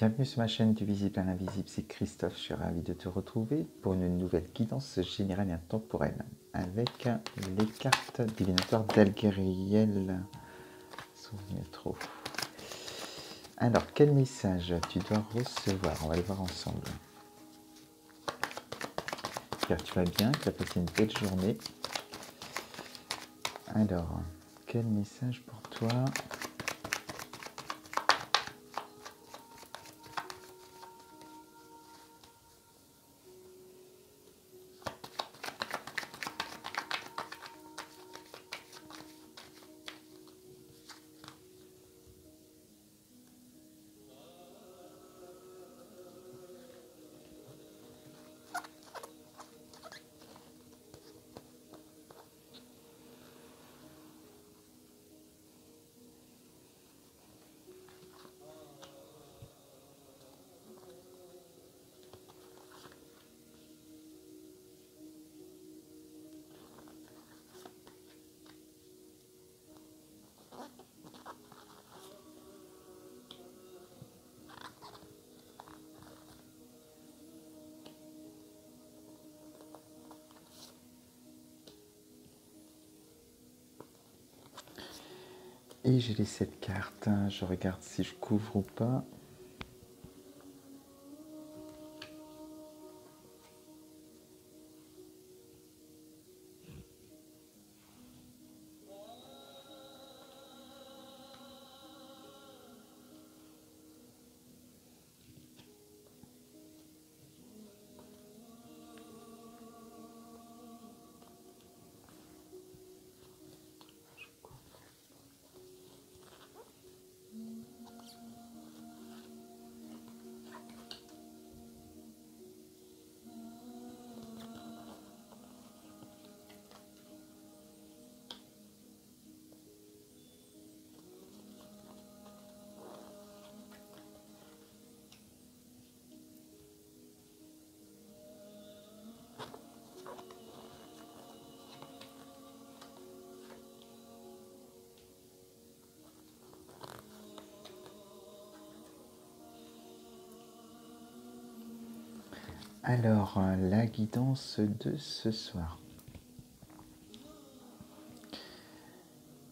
Bienvenue sur ma chaîne du visible à l'invisible, c'est Christophe, je suis ravi de te retrouver pour une nouvelle guidance générale et intemporelle avec les cartes divinatoires d'Algériel. Souviens trop. Alors, quel message tu dois recevoir? On va le voir ensemble. J'espère que tu vas bien, que tu as passé une belle journée. Alors, quel message pour toi? Et j'ai les 7 cartes, je regarde si je couvre ou pas. Alors, la guidance de ce soir.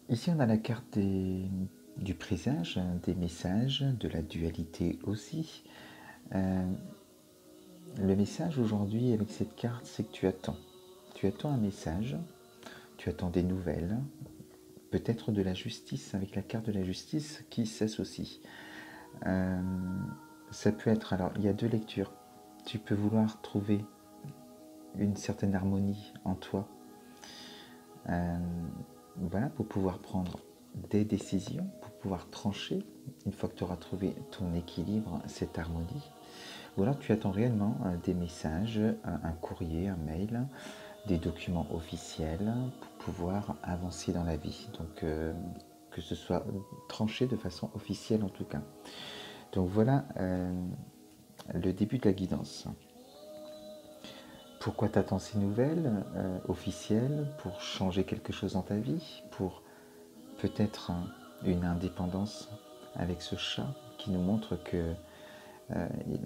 Ici, on a la carte du présage, des messages, de la dualité aussi. Le message aujourd'hui avec cette carte, c'est que tu attends. Tu attends un message, tu attends des nouvelles, peut-être de la justice, avec la carte de la justice qui s'associe. Ça peut être, alors il y a deux lectures. Tu peux vouloir trouver une certaine harmonie en toi, voilà, pour pouvoir prendre des décisions, pour pouvoir trancher, une fois que tu auras trouvé ton équilibre, cette harmonie. Ou alors tu attends réellement des messages, un courrier, un mail, des documents officiels pour pouvoir avancer dans la vie. Donc que ce soit tranché de façon officielle en tout cas. Donc voilà le début de la guidance. Pourquoi t'attends ces nouvelles officielles? Pour changer quelque chose dans ta vie? Pour peut-être une indépendance avec ce chat qui nous montre que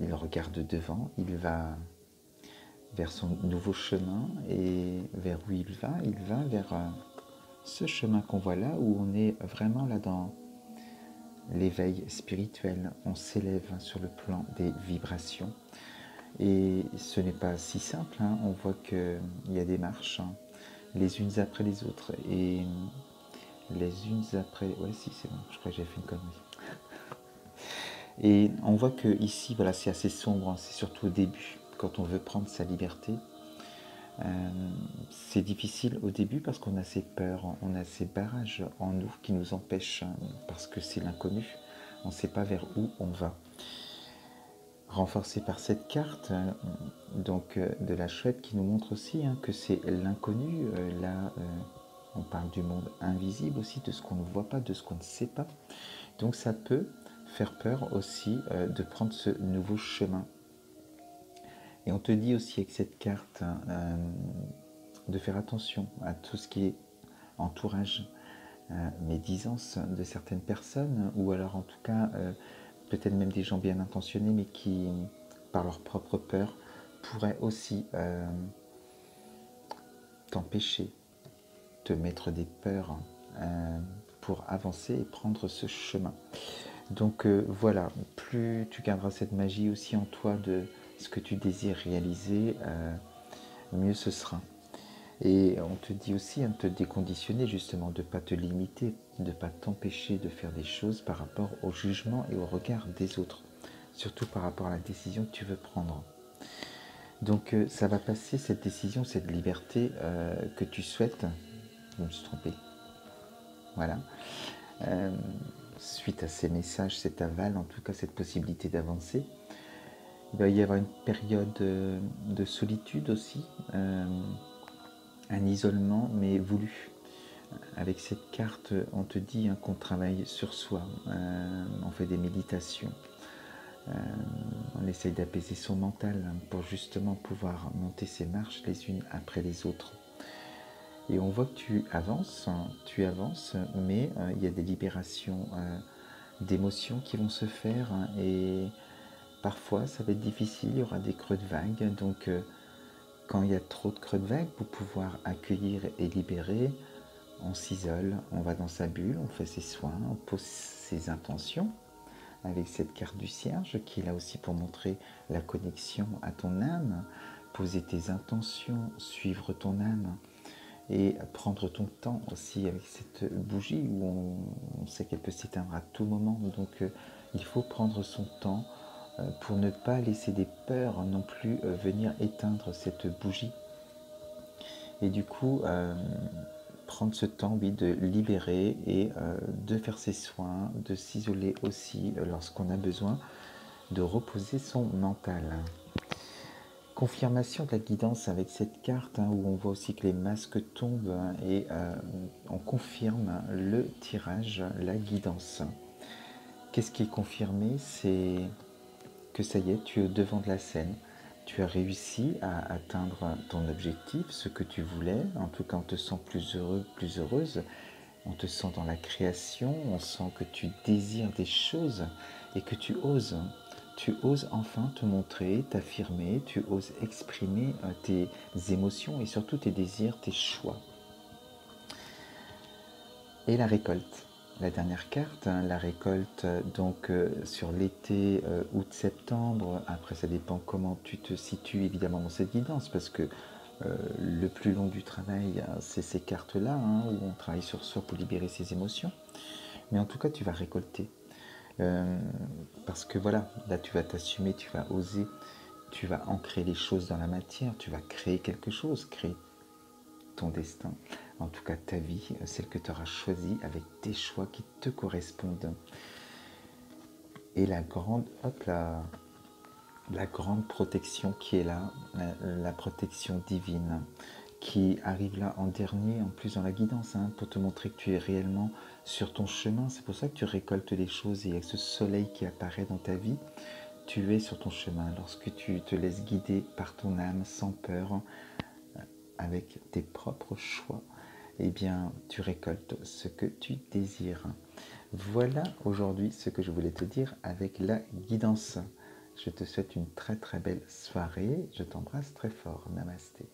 il regarde devant, il va vers son nouveau chemin. Et vers où il va? Il va vers ce chemin qu'on voit là, où on est vraiment là dans l'éveil spirituel. On s'élève sur le plan des vibrations. Et ce n'est pas si simple, hein. On voit qu'il y a des marches, hein, les unes après les autres. Et les unes après... Ouais, si, c'est bon, je crois que j'ai fait une connerie. Et on voit que ici, voilà, c'est assez sombre, hein. C'est surtout au début, quand on veut prendre sa liberté. C'est difficile au début parce qu'on a ces peurs, on a ces barrages en nous qui nous empêchent, parce que c'est l'inconnu, on ne sait pas vers où on va. Renforcé par cette carte donc de la chouette qui nous montre aussi que c'est l'inconnu, là on parle du monde invisible aussi, de ce qu'on ne voit pas, de ce qu'on ne sait pas. Donc ça peut faire peur aussi de prendre ce nouveau chemin. Et on te dit aussi avec cette carte de faire attention à tout ce qui est entourage, médisance de certaines personnes, ou alors en tout cas peut-être même des gens bien intentionnés, mais qui, par leur propre peur, pourraient aussi t'empêcher, te mettre des peurs pour avancer et prendre ce chemin. Donc voilà, plus tu garderas cette magie aussi en toi de ce que tu désires réaliser, mieux ce sera. Et on te dit aussi de te déconditionner justement, de ne pas te limiter, de ne pas t'empêcher de faire des choses par rapport au jugement et au regard des autres, surtout par rapport à la décision que tu veux prendre. Donc ça va passer, cette décision, cette liberté que tu souhaites. Je me suis trompé. Voilà. Suite à ces messages, cet aval, en tout cas cette possibilité d'avancer, il va y avoir une période de solitude aussi, un isolement mais voulu. Avec cette carte, on te dit qu'on travaille sur soi, on fait des méditations, on essaye d'apaiser son mental pour justement pouvoir monter ses marches les unes après les autres. Et on voit que tu avances, mais il y a des libérations d'émotions qui vont se faire et parfois ça va être difficile, il y aura des creux de vague. Donc quand il y a trop de creux de vague, pour pouvoir accueillir et libérer, on s'isole, on va dans sa bulle, on fait ses soins, on pose ses intentions avec cette carte du cierge qui est là aussi pour montrer la connexion à ton âme, poser tes intentions, suivre ton âme et prendre ton temps aussi avec cette bougie où on sait qu'elle peut s'éteindre à tout moment. Donc il faut prendre son temps pour ne pas laisser des peurs non plus venir éteindre cette bougie. Et du coup, prendre ce temps, oui, de libérer et de faire ses soins, de s'isoler aussi lorsqu'on a besoin, de reposer son mental. Confirmation de la guidance avec cette carte où on voit aussi que les masques tombent et on confirme le tirage, la guidance. Qu'est-ce qui est confirmé? C'est que ça y est, tu es au devant de la scène. Tu as réussi à atteindre ton objectif, ce que tu voulais. En tout cas, on te sent plus heureux, plus heureuse. On te sent dans la création, on sent que tu désires des choses et que tu oses. Tu oses enfin te montrer, t'affirmer, tu oses exprimer tes émotions et surtout tes désirs, tes choix. Et la récolte. La dernière carte, la récolte donc sur l'été, août-septembre. Après, ça dépend comment tu te situes évidemment dans cette guidance parce que le plus long du travail, c'est ces cartes-là où on travaille sur soi pour libérer ses émotions. Mais en tout cas, tu vas récolter. Parce que voilà, là tu vas t'assumer, tu vas oser, tu vas ancrer les choses dans la matière, tu vas créer quelque chose, créer ton destin, en tout cas ta vie, celle que tu auras choisie avec tes choix qui te correspondent. Et la grande protection qui est là, la protection divine, qui arrive là en dernier, en plus dans la guidance, pour te montrer que tu es réellement sur ton chemin. C'est pour ça que tu récoltes les choses et avec ce soleil qui apparaît dans ta vie, tu es sur ton chemin. Lorsque tu te laisses guider par ton âme sans peur, avec tes propres choix, eh bien, tu récoltes ce que tu désires. Voilà aujourd'hui ce que je voulais te dire avec la guidance. Je te souhaite une très très belle soirée. Je t'embrasse très fort. Namasté.